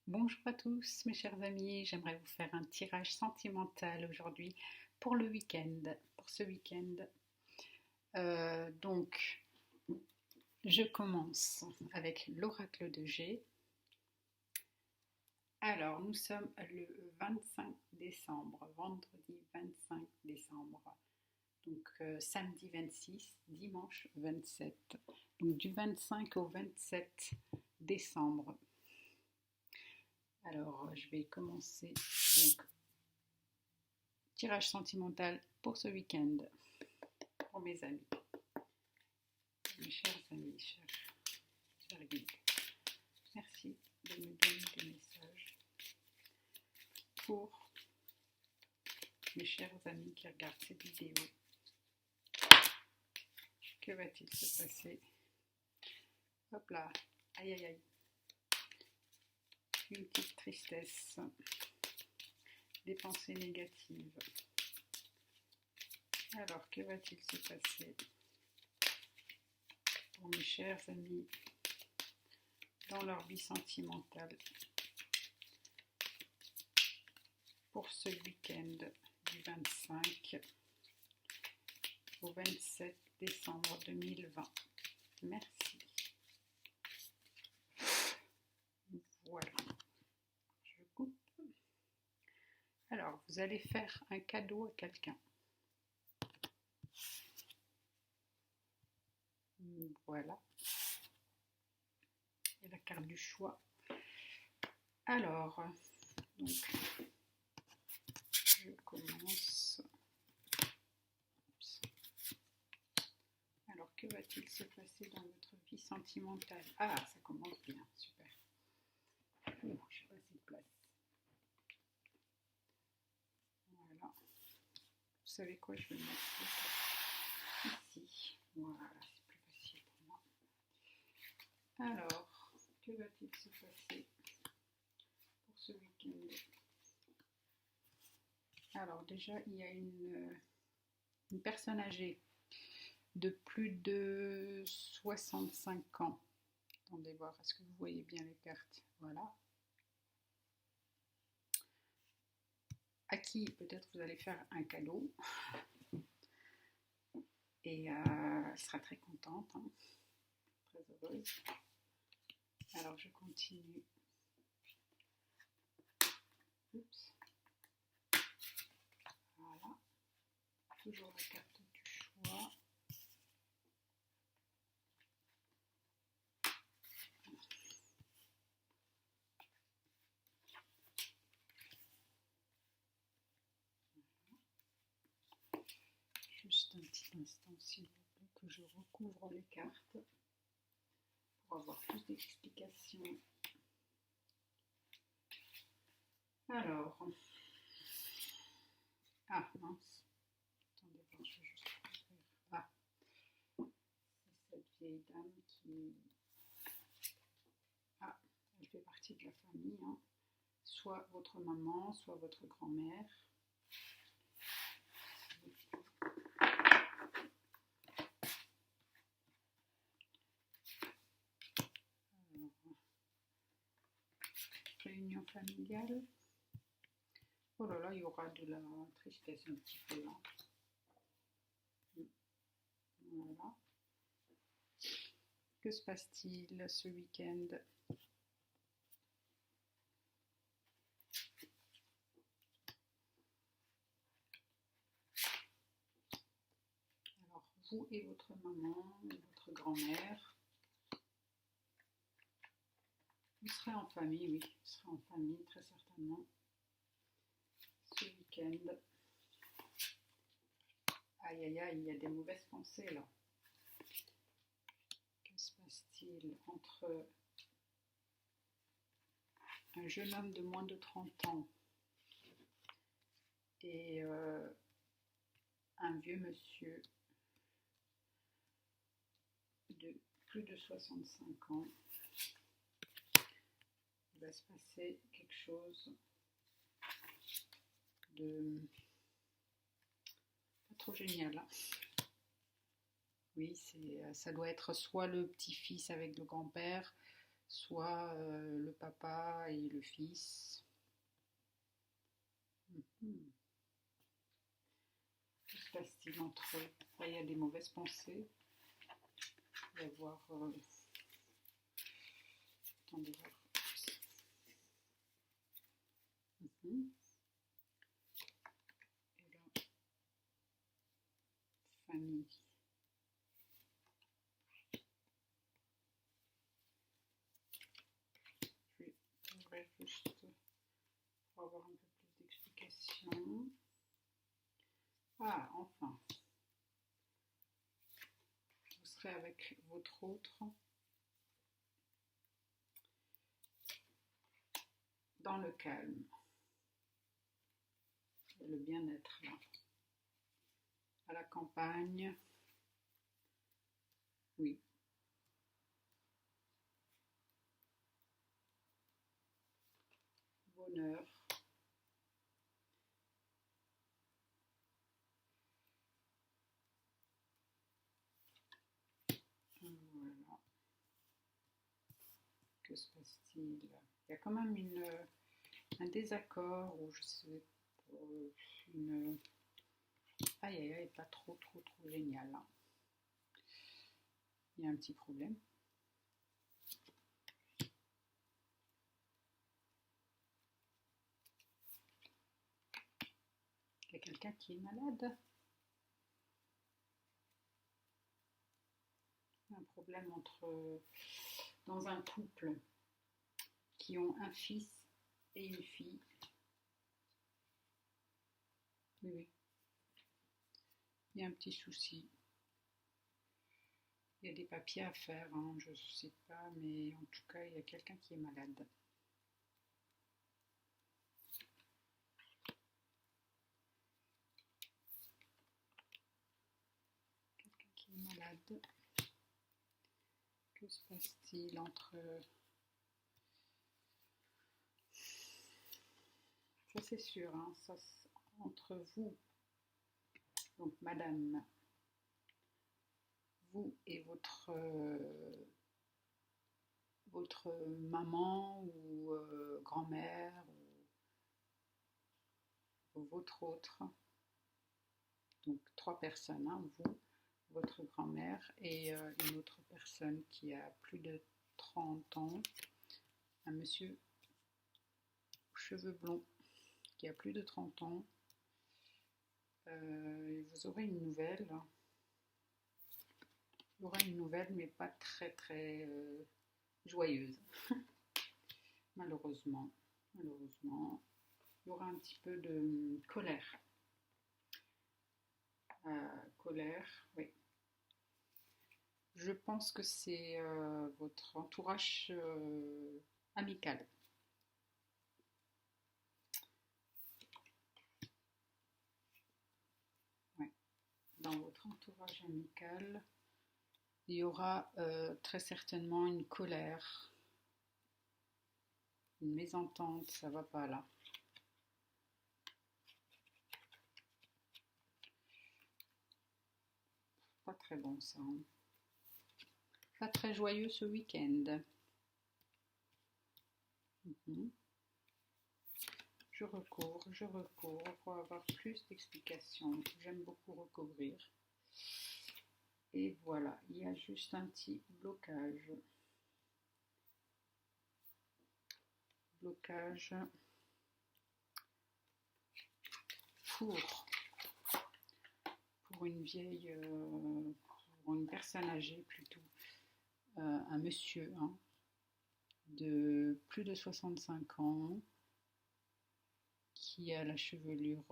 Bonjour à tous mes chers amis, j'aimerais vous faire un tirage sentimental aujourd'hui pour le week-end, pour ce week-end. Donc, je commence avec l'oracle de G. Alors, nous sommes le 25 décembre, vendredi 25 décembre, donc samedi 26, dimanche 27, donc du 25 au 27 décembre. Alors, je vais commencer donc tirage sentimental pour ce week-end, pour mes amis, mes chers amis, chers guides. Merci de me donner des messages pour mes chers amis qui regardent cette vidéo. Que va-t-il se passer? Hop là, aïe aïe aïe. Une petite tristesse, des pensées négatives. Alors, que va-t-il se passer pour mes chers amis dans leur vie sentimentale pour ce week-end du 25 au 27 décembre 2020. Merci. Voilà. Je coupe. Alors, vous allez faire un cadeau à quelqu'un. Voilà. Et la carte du choix. Alors, donc, je commence. Oups. Alors, que va-t-il se passer dans votre vie sentimentale? Ah, ça commence bien, super. Oh, je n'ai pas assez de place. Voilà. Vous savez quoi, je vais le mettre ici. Voilà, c'est plus facile pour moi. Alors, que va-t-il se passer pour ce week-end? Alors déjà, il y a une personne âgée de plus de 65 ans. Attendez voir, est-ce que vous voyez bien les cartes? Voilà. À qui peut-être vous allez faire un cadeau. Et elle sera très contente, hein, très heureuse. Alors je continue. Oups. Voilà. Toujours la carte du choix. Juste un petit instant, s'il vous plaît, que je recouvre les cartes pour avoir plus d'explications. Alors, ah mince, attendez, je vais juste ouvrir. Ah, c'est cette vieille dame qui, ah, elle fait partie de la famille, hein. Soit votre maman, soit votre grand-mère. Réunion familiale. Oh là là, il y aura de la tristesse un petit peu là. Voilà. Que se passe-t-il ce week-end? Alors, vous et votre maman, et votre grand-mère, vous serez en famille, oui, vous serez en famille très certainement ce week-end. Aïe aïe aïe, il y a des mauvaises pensées là. Que se passe-t-il entre un jeune homme de moins de 30 ans et un vieux monsieur de plus de 65 ans? Il va se passer quelque chose de pas trop génial. Oui, ça doit être soit le petit-fils avec le grand-père, soit le papa et le fils. Mhm. Que se passe-t-il entre eux? Là, il y a des mauvaises pensées. Il va y avoir... attendez voir. Mhm. Et là, famille. Je vais ouvrir juste pour avoir un peu plus d'explications. Ah, enfin. Vous serez avec votre autre dans le calme et le bien-être là. À la campagne, oui. Bonheur. Voilà. Que se passe-t-il? Il y a quand même un désaccord ou je sais une... Aïe aïe aïe, pas trop génial. Hein. Il y a un petit problème. Il y a quelqu'un qui est malade. Un problème dans un couple qui ont un fils et une fille. Oui, oui. Il y a un petit souci. Il y a des papiers à faire, hein, je ne sais pas, mais en tout cas, il y a quelqu'un qui est malade. Quelqu'un qui est malade. Que se passe-t-il entre... Ça c'est sûr, hein, ça, entre vous, donc madame, vous et votre maman ou grand-mère ou votre autre, donc 3 personnes, hein, vous, votre grand-mère et une autre personne qui a plus de 30 ans, un monsieur aux cheveux blonds qui a plus de 30 ans. Vous aurez une nouvelle. Il y aura une nouvelle, mais pas très joyeuse. Malheureusement. Malheureusement. Il y aura un petit peu de colère. Colère, oui. Je pense que c'est votre entourage amical. Ouais. Dans votre entourage amical, il y aura très certainement une colère, une mésentente, ça va pas là. Pas très bon ça. Hein. Pas très joyeux ce week-end. Je recouvre pour avoir plus d'explications. J'aime beaucoup recouvrir. Et voilà, il y a juste un petit blocage. Blocage pour une vieille, pour une personne âgée plutôt, un monsieur hein, de plus de 65 ans qui a la chevelure,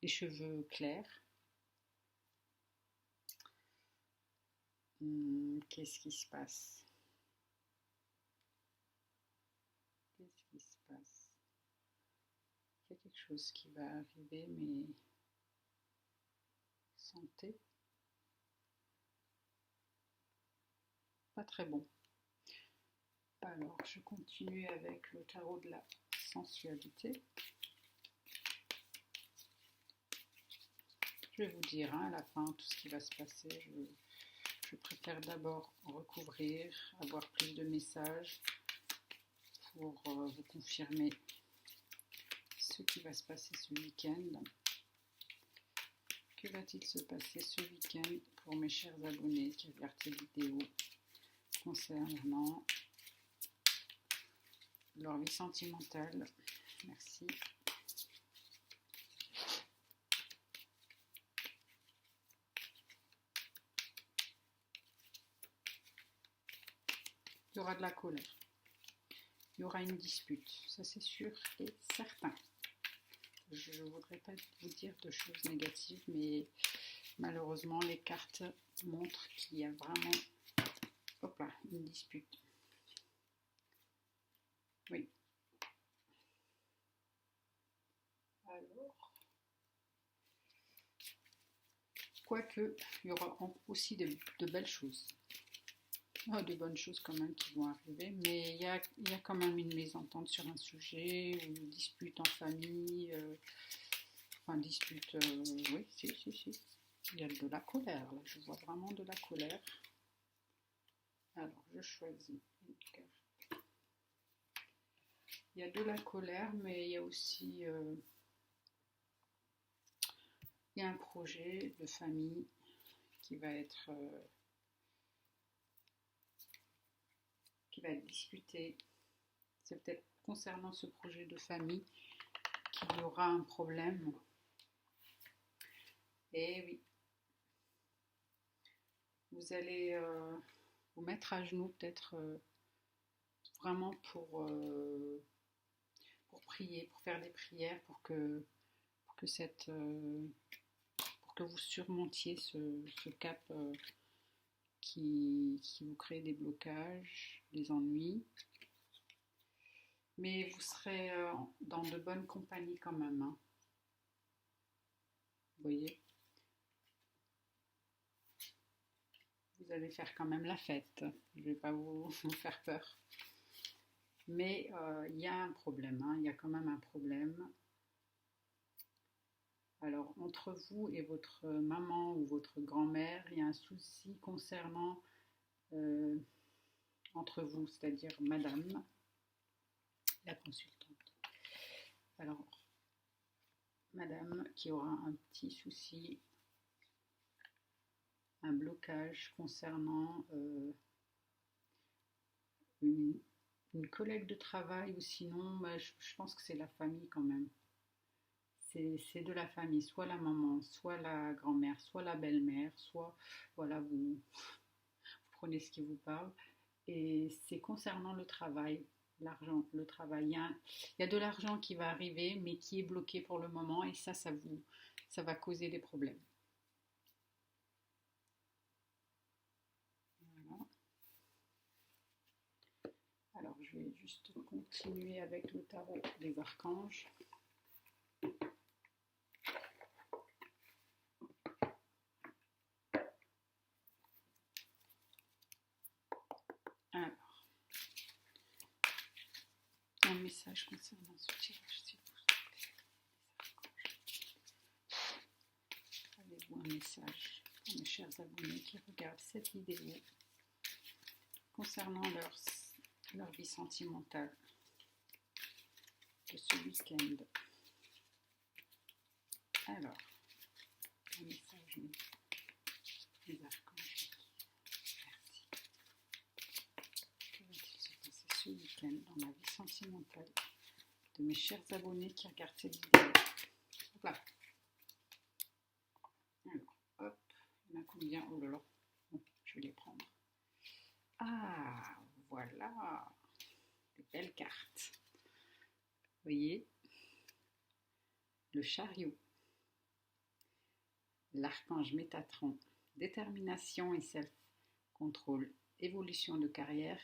les cheveux clairs. Qu'est-ce qui se passe? Qu'est-ce qui se passe? Il y a quelque chose qui va arriver, mais santé, pas très bon. Alors, je continue avec le tarot de la sensualité. Je vais vous dire hein, à la fin tout ce qui va se passer. je préfère d'abord recouvrir, avoir plus de messages pour vous confirmer ce qui va se passer ce week-end. Que va-t-il se passer ce week-end pour mes chers abonnés qui regardent cette vidéo concernant leur vie sentimentale? Merci. Il y aura de la colère. Il y aura une dispute, ça c'est sûr et certain. Je ne voudrais pas vous dire de choses négatives, mais malheureusement, les cartes montrent qu'il y a vraiment une dispute. Oui. Alors, quoique, il y aura aussi de belles choses. De bonnes choses quand même qui vont arriver, mais il y a quand même une mésentente sur un sujet, ou une dispute en famille, dispute, oui, si. Il y a de la colère, là, je vois vraiment de la colère. Alors, je choisis une carte. Il y a de la colère, mais il y a aussi il y a un projet de famille qui va être discuté. C'est peut-être concernant ce projet de famille qu'il y aura un problème. Et oui, vous allez vous mettre à genoux peut-être vraiment pour prier, pour faire des prières, pour que vous surmontiez ce cap qui vous crée des blocages, des ennuis. Mais vous serez dans de bonnes compagnies quand même. Hein. Vous voyez, vous allez faire quand même la fête. Je ne vais pas vous faire peur. Mais il y a un problème. Hein. Il y a quand même un problème. Alors, entre vous et votre maman ou votre grand-mère, il y a un souci concernant entre vous, c'est-à-dire madame, la consultante. Alors, madame qui aura un petit souci, un blocage concernant une collègue de travail, ou sinon, je pense que c'est la famille quand même. C'est de la famille, soit la maman, soit la grand-mère, soit la belle-mère, soit, voilà, vous prenez ce qui vous parle. Et c'est concernant le travail, l'argent, le travail. Il y a de l'argent qui va arriver, mais qui est bloqué pour le moment, et ça va causer des problèmes. Voilà. Alors, je vais juste continuer avec le tarot des archanges. Alors, un message concernant ce tirage, s'il vous plaît. Avez-vous un message pour mes chers abonnés qui regardent cette vidéo concernant leur vie sentimentale de ce week-end? Alors, un message des archanges. Merci. Que va-t-il se passer ce week-end dans la vie sentimentale de mes chers abonnés qui regardent cette vidéo? Voilà. Alors, hop, il y en a combien? Oh là là, bon, je vais les prendre. Ah, voilà, des belles cartes. Vous voyez, le chariot, l'archange Métatron, détermination et self-contrôle, évolution de carrière,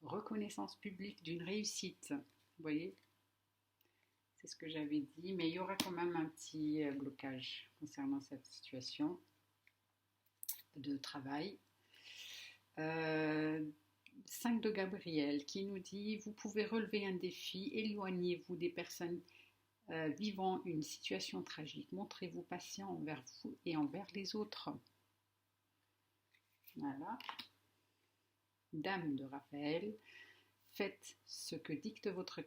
reconnaissance publique d'une réussite. Vous voyez, c'est ce que j'avais dit, mais il y aura quand même un petit blocage concernant cette situation de travail. 5 de Gabriel qui nous dit: vous pouvez relever un défi, éloignez-vous des personnes vivant une situation tragique, montrez-vous patient envers vous et envers les autres. Voilà. Dame de Raphaël, faites ce que dicte votre cœur.